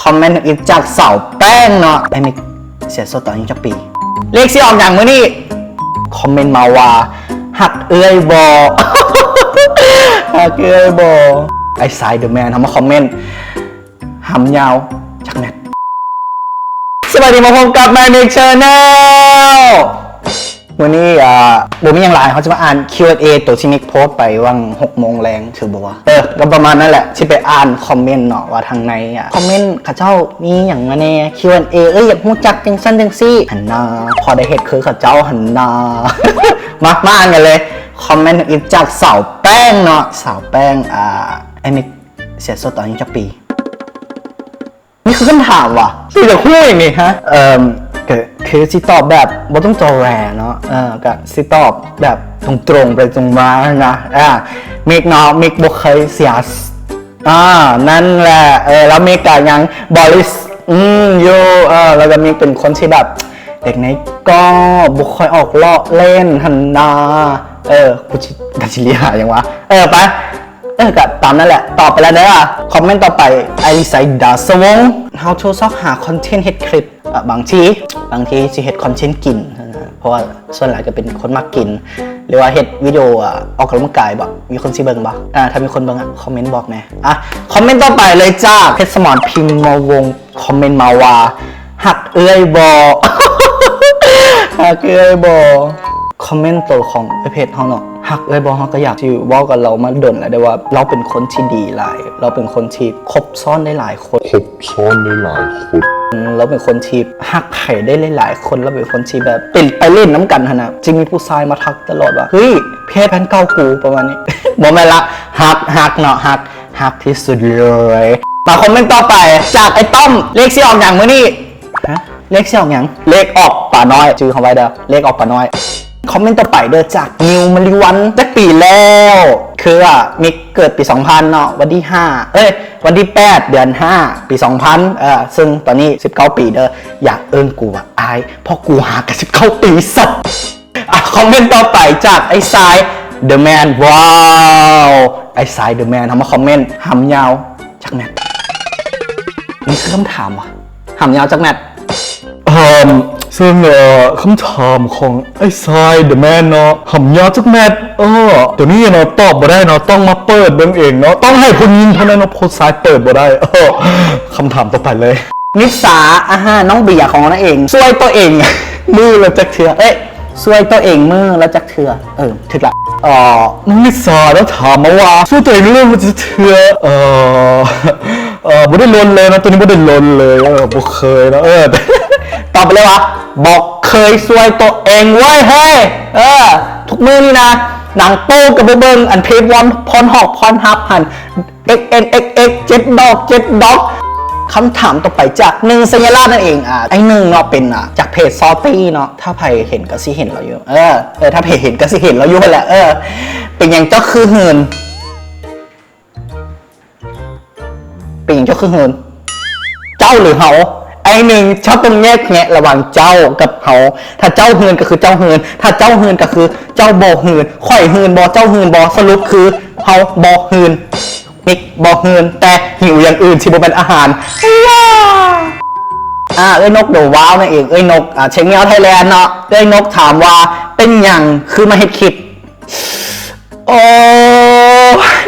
คอมเมนต์อีกจากเสาแป้งเนาะไอ้มิกเสียโซตอนนี้จะปีเลขที่ออกอย่างมื้อนี้คอมเมนต์มาว่าหักเอื้อยบอ หักเอื้อยบอไอ้สายเดอะแมนทำมาคอมเมนต์หำยาวจากแนทสวัสดีมาพบกับแมนนิกชาแนลวันนี้บุ๋มยังไลน์เขาจะมาอ่าน Q&A ตัวที่นิกโพสไปว่าง6 โมงแรงถือบอกว่าก็ประมาณนั่นแหละที่ไปอ่านคอมเมนต์เนาะว่าทางในคอมเมนต์ข้าเจ้ามีอย่างมาแน่ Q&A อยากรู้จักจังสั้นจังซี่หันนาพอได้เหตุคือข้าเจ้าหันนา มาอ่านกันเลยคอมเมนต์อีกจากสาวแป้งเนาะสาวแป้งไอ้นิกเสียโซตอนนี้จะปีนี่คือคำถามว่ะที่จะคู่อย่างนี้ฮะคือสิตอบแบบบ่ต้องจอแหวเนาะกับสิตอบแบบตรงไปตรงมานะเมกเนาะเมกบ่เคยเสียนั่นแหละแล้วเมกก็ยังบริสอยู่แล้วก็เมกเป็นคนที่แบบเด็กในก็บ่ค่อยออกเลาะเล่นหันนากูกัชิเลียอย่างวะไปก็ตามนั่นแหละตอบไปแล้วเด้อคอมเมนต์ต่อไปไอริไซดาสวง how to ซอกหาคอนเทนต์เฮ็ดคลิปบางทีสิเฮ็ดคอนเทนต์กินเพราะว่าส่วนใหญ่จะเป็นคนมักกินหรือว่าเฮ็ดวิดีโอออกกำลังกายบ่มีคนสิเบิ่งบ่ถ้ามีคนเบิ่งคอมเมนต์บอกแหน่คอมเมนต์ต่อไปเลยจ้าเพชรสมรพิมพ์มาวงคอมเมนต์มาว่าหักเอื้อยบ่ หักเอื้อยบ่คอมเมนต์ตัวของเพจเฮาเนาะหักเลยบอกเขาก็อยากที่ว่ากับเรามาดนแล้วได้ว่าเราเป็นคนที่ดีหลายเราเป็นคนที่คบซ้อนได้หลายคนเราเป็นคนที่หักไข่ได้หลายคนเราเป็นคนที่แบบเป็นไปเล่นน้ำกันนะจริงมีผู้ชายมาทักตลอดว่าเฮ้ยเพจแฟนเก่ากูประมาณนี้ บอกไม่ละหักเนาะหักที่สุดเลยมาคอมเมนต์ต่อไปจากไอ้ต้อมเลขที่ออกอย่างมื้อนี้เลขที่ออกอย่างเลขออกป่าน้อยชื่อเขาไว้เด้อเลขออกป่าน้อยคอมเมนต์ต่อไปเด้อจากนิวมริวันจะปีแล้วคือมิกเกิดปี 2000 เนาะวันที่วันที่ 8 เดือน 5 ปี 2000ซึ่งตอนนี้19 ปีเด้ออยากกูว่าอายเพราะกูหากัน19 ปีสัตว์คอมเมนต์ต่อไปจากไอ้สายเดอะแมนว้าวไอ้สายเดอะแมนทำมาคอมเมนต์หำยาวจากแนทนี่คือคำถามว่ะหำยาวจากแนทซึ่งคำถามของไอ้ทรายเดอะแมนเนาะหำยาวจักแมทตัวนี้เนาะตอบบ่ได้เนาะต้องมาเปิดเบิ่งเองเนาะต้องให้คนยินเท่านั้นเนาะโพสต์ซ้ายเปิดบ่ได้คำถามต่อไปเลยนิสาน้องเบียร์ของนั่นเองช่วยตัวเองมือแล้วจักเถื่อช่วยตัวเองมือแล้วจักเถื่อถึกละนิสาแล้วถามมาว่าช่วยตัวเองเรื่องมันจะเถื่อบ่ได้ลนเลยนะตัวนี้บ่ได้ลนเลยบ่เคยนะตอบไปเลยวะบอกเคยซวยตัวเองเว้ยเฮ้ยทุกมือนี่นะหนังโป้กับเบิ้งอันเพย์วอนพรหอกพรฮับหัน XNXX 7 ดอกคำถามต่อไปจากหนึ่งสัญลักษณ์นั่นเองไอ้หนึ่งเนาะเป็นจากเพจซอตี้เนาะถ้าใครเห็นก็สิเห็นเราอยู่ถ้าเพจเห็นก็สิเห็นเราอยู่แหละเป็นอย่างเจ้าคือเหินเป็นอย่างเจ้าคือเหินเจ้าหรือเฮาไอ้หนึ่งชอบตรงแยกแงะระหว่างเจ้ากับเฮาถ้าเจ้าเฮือนก็คือเจ้าเฮือนถ้าเจ้าเฮือนก็คือเจ้าบ่เฮือนข่อยเฮือนบ่เจ้าเฮือนบ่สรุปคือเฮาบ่เฮือนมิกบ่เฮือนแต่หิวอย่างอื่นที่บ่เป็นอาหารนกเดี๋ยวว้าวนั่นเองนกเชียงเงาไทยแลนด์เนาะนกถามว่าเป็นอย่างคือมาเฮ็ดคลิป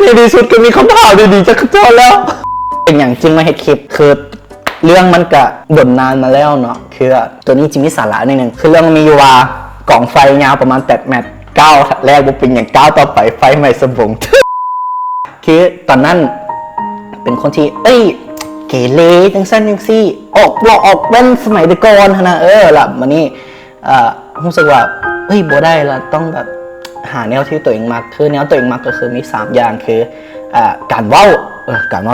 ในที่สุดก็มีคำถามดีๆจากเจ้าแล้วเป็นอย่างจริงมาเฮ็ดคลิปคือเรื่องมันก็ด่นนานมาแล้วเนาะคือตัวนี้จริงมีสาระนิดนึงคือเรื่องมีอยู่ว่ากล่องไฟยาวประมาณ8 เมตร9แรกบุเป็นอย่าง9ต่อไปไฟใหม่สมบูรณ์ คือตอนนั้นเป็นคนที่เกเรจังสั้นจังซี่ออกเว้นสมัยแต่ก่อนนะล่ะมันนี่รู้สึกว่าบ่ได้ละต้องแบบหาแนวที่ตัวเองมักคือแนวตัวเองมักก็คือมี3อย่างคือการเว้า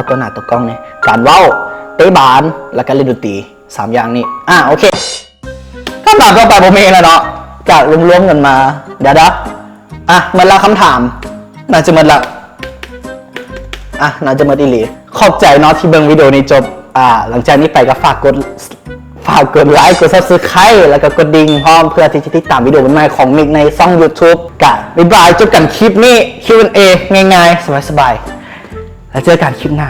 ตัวหน้าตัวกล้องเนี่ยการเว้าเตะบาสแล้วก็เล่นดนตรี3อย่างนี้โอเคคำถามต่อไปผมเองแล้วเนาะจากรวมๆกันมาเดี๋ยวมันละคำถามน่าจะหมดละน่าจะหมดอีหลีขอบใจเนาะที่เบิ่งวิดีโอนี้จบหลังจากนี้ไปก็ฝากกดไลค์กด Subscribe แล้วก็กดดิ่งพร้อมเพื่อที่จะติดตามวิดีโอใหม่ๆของมิกในช่อง YouTube บ๊ายบายจบกันคลิปนี้ Q&A ง่ายๆสบายๆแล้วเจอกันคลิปหน้า